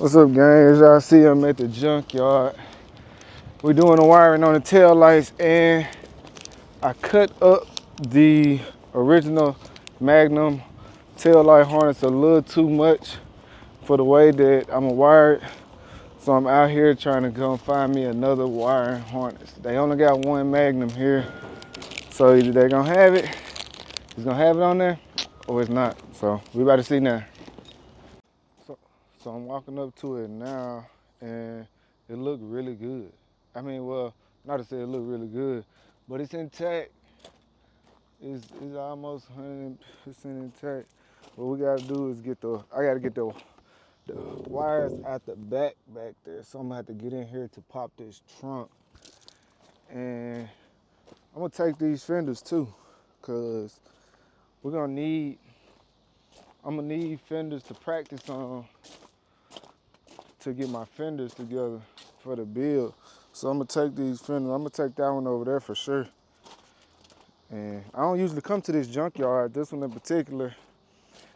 What's up, gang? As y'all see, I'm at the junkyard. We're doing the wiring on the tail lights, and I cut up the original Magnum tail light harness a little too much for the way that I'm gonna wire it. So I'm out here trying to go find me another wiring harness. They only got one Magnum here, so either they're gonna have it, it's gonna have it on there, or it's not. So we about to see now. So I'm walking up to it now, and it looked really good. I mean, well, not to say it looked really good, but it's intact. It's almost 100% intact. What we gotta do is I gotta get the wires out the back there. So I'm gonna have to get in here to pop this trunk. And I'm gonna take these fenders too, cause I'm gonna need fenders to practice on to get my fenders together for the build. So I'm gonna take these fenders. I'm gonna take that one over there for sure. And I don't usually come to this junkyard, this one in particular.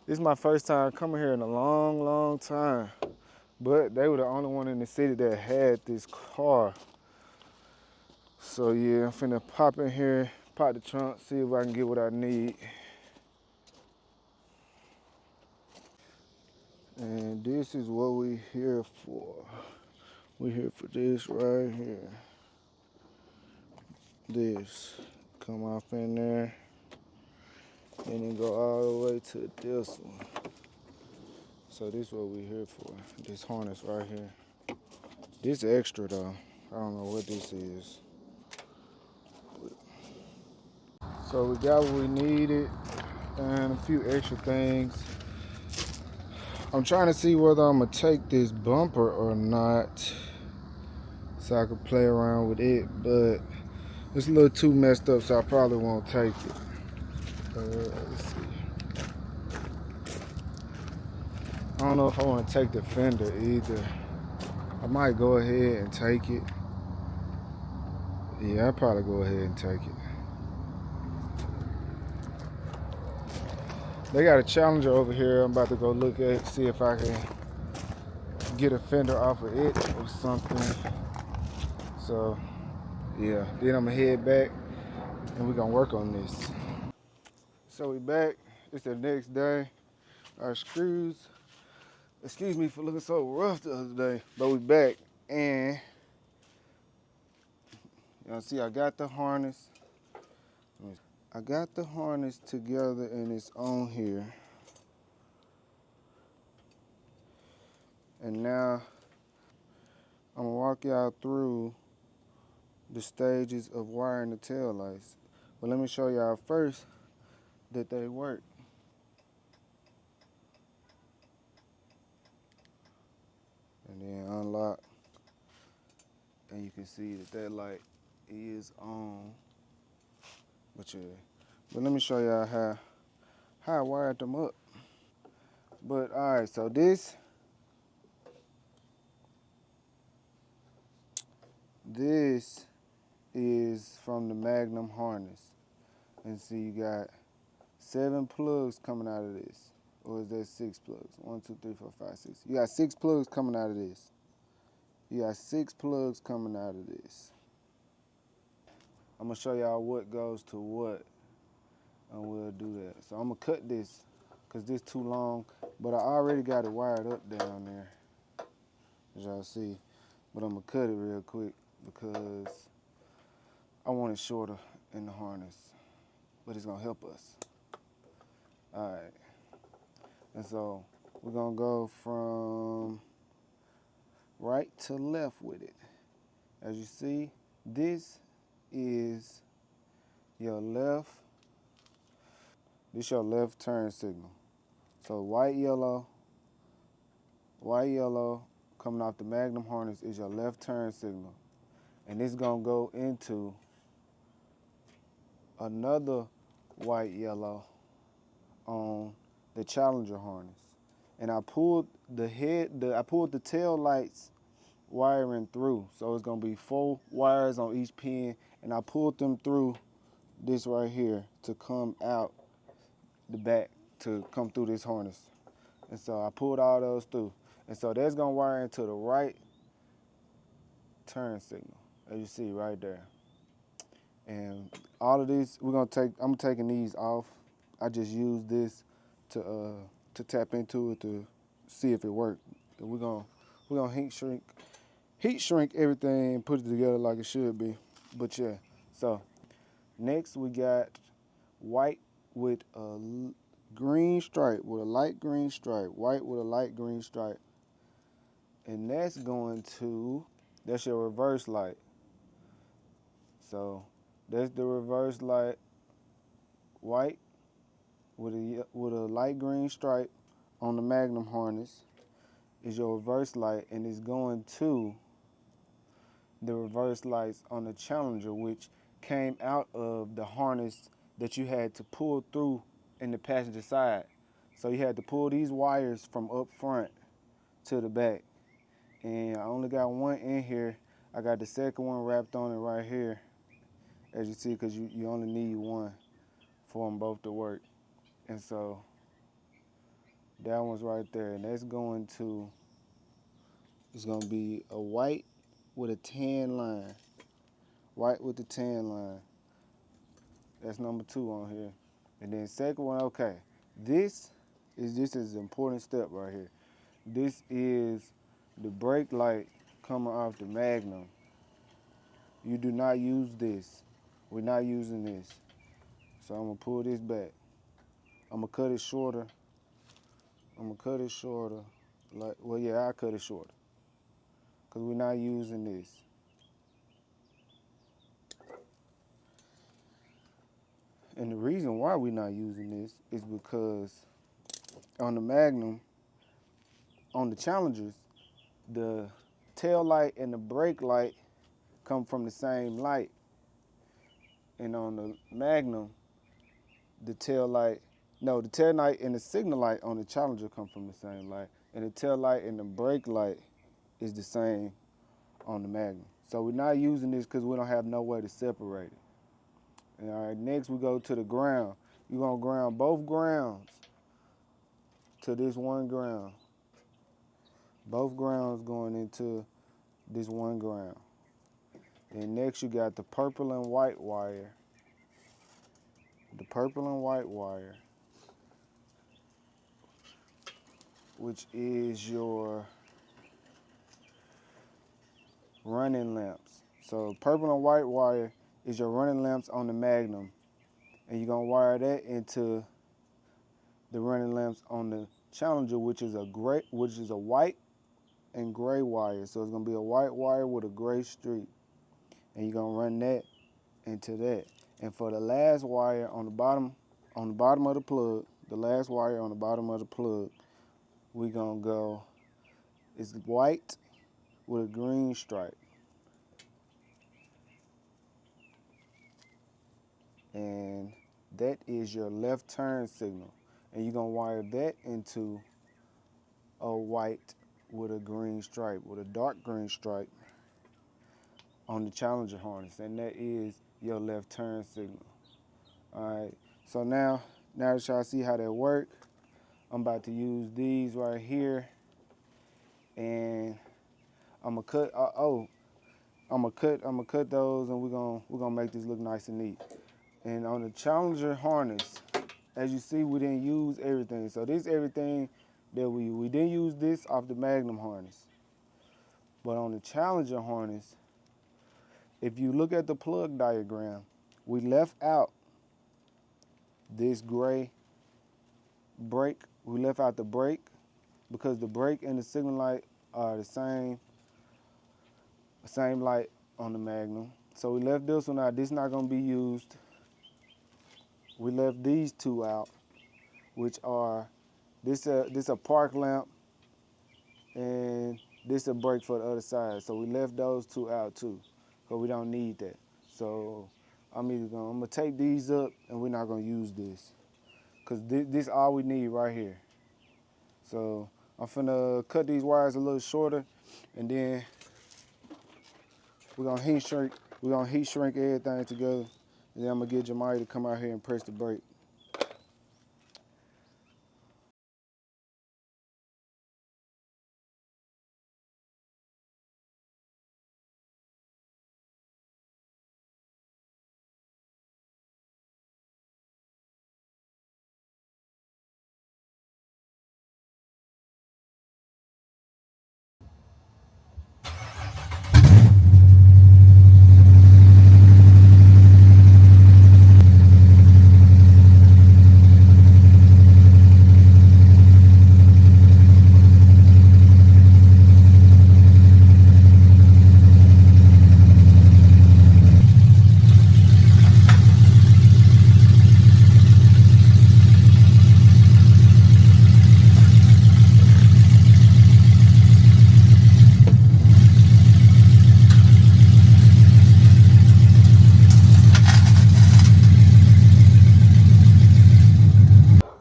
This is my first time coming here in a long, long time. But they were the only one in the city that had this car. So yeah, I'm finna pop in here, pop the trunk, see if I can get what I need. And this is what we here for. We here for this right here. This. Come off in there. And then go all the way to this one. So this is what we here for. This harness right here. This extra though. I don't know what this is. So we got what we needed and a few extra things. I'm trying to see whether I'm gonna take this bumper or not, so I can play around with it, but it's a little too messed up, so I probably won't take it. Let's see. I don't know if I want to take the fender either. I might go ahead and take it. Yeah, I'll probably go ahead and take it. They got a Challenger over here. I'm about to go look at, see if I can get a fender off of it or something. So, yeah. Then I'm gonna head back and we're gonna work on this. So we back. It's the next day. Our screws, excuse me for looking so rough the other day, but we back. And y'all see I got the harness. I got the harness together and it's on here. And now I'm gonna walk y'all through the stages of wiring the tail lights. But let me show y'all first that they work. And then unlock. And you can see that light is on. But let me show y'all how I wired them up. But all right, so this is from the Magnum harness. And see, you got 7 plugs coming out of this. Or is that 6 plugs? 1, 2, 3, 4, 5, 6. You got 6 plugs coming out of this. You got 6 plugs coming out of this. I'm gonna show y'all what goes to what, and we'll do that. So I'm gonna cut this, cause this too long, but I already got it wired up down there, as y'all see. But I'm gonna cut it real quick because I want it shorter in the harness, but it's gonna help us. All right, and so we're gonna go from right to left with it. As you see, this is your left. This your left turn signal. So white, yellow, coming off the Magnum harness is your left turn signal. And it's gonna go into another white, yellow on the Challenger harness. And I pulled the tail lights wiring through. So it's gonna be 4 wires on each pin, and I pulled them through this right here to come out the back, to come through this harness. And so I pulled all those through. And so that's gonna wire into the right turn signal, as you see right there. And all of these, I'm taking these off. I just use this to tap into it to see if it worked. And we're gonna heat shrink everything and put it together like it should be. But yeah, so next we got white with a green stripe, with a light green stripe, white with a light green stripe. And that's your reverse light. So that's the reverse light, white with a light green stripe on the Magnum harness is your reverse light, and it's going to the reverse lights on the Challenger, which came out of the harness that you had to pull through in the passenger side. So you had to pull these wires from up front to the back. And I only got one in here. I got the second one wrapped on it right here, as you see, because you only need one for them both to work. And so that one's right there, and it's going to be a white with a tan line. White with the tan line. That's number 2 on here. And then second one, okay. This is an important step right here. This is the brake light coming off the Magnum. You do not use this. We're not using this. So I'm gonna pull this back. I'm gonna cut it shorter. Like, well, yeah, I'll cut it shorter, because we're not using this. And the reason why we're not using this is because on the Magnum, on the Challengers, the tail light and the brake light come from the same light. And on the Magnum, the tail light and the signal light on the Challenger come from the same light. And the tail light and the brake light is the same on the Magnum. So we're not using this because we don't have no way to separate it. And all right, next we go to the ground. You're gonna ground both grounds to this one ground. Both grounds going into this one ground. And next you got the purple and white wire. The purple and white wire, which is your running lamps. So purple and white wire is your running lamps on the Magnum. And you're gonna wire that into the running lamps on the Challenger, which is a white and gray wire. So it's gonna be a white wire with a gray streak. And you're gonna run that into that. And for the last wire on the bottom of the plug, the last wire on the bottom of the plug, we're gonna go, it's white with a green stripe. And that is your left turn signal. And you're gonna wire that into a white with a green stripe, with a dark green stripe on the Challenger harness. And that is your left turn signal. All right, so now that y'all see how that work, I'm about to use these right here, and I'm gonna cut. I'm gonna cut those, and we're gonna make this look nice and neat. And on the Challenger harness, as you see, we didn't use everything. So this is everything that we didn't use this off the Magnum harness. But on the Challenger harness, if you look at the plug diagram, we left out this gray brake. We left out the brake because the brake and the signal light are the same light on the Magnum. So we left this one out. This is not gonna be used. We left these two out, which are this a park lamp, and this a brake for the other side. So we left those two out too, because we don't need that. So I'm gonna take these up, and we're not gonna use this, because this all we need right here. So I'm finna cut these wires a little shorter, and then we're gonna heat shrink everything together, and then I'm gonna get Jamari to come out here and press the brake.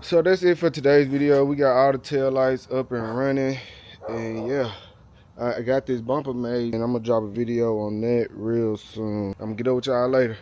So that's it for today's video. We got all the tail lights up and running, and yeah, I got this bumper made, and I'm gonna drop a video on that real soon. I'm gonna get over with y'all later.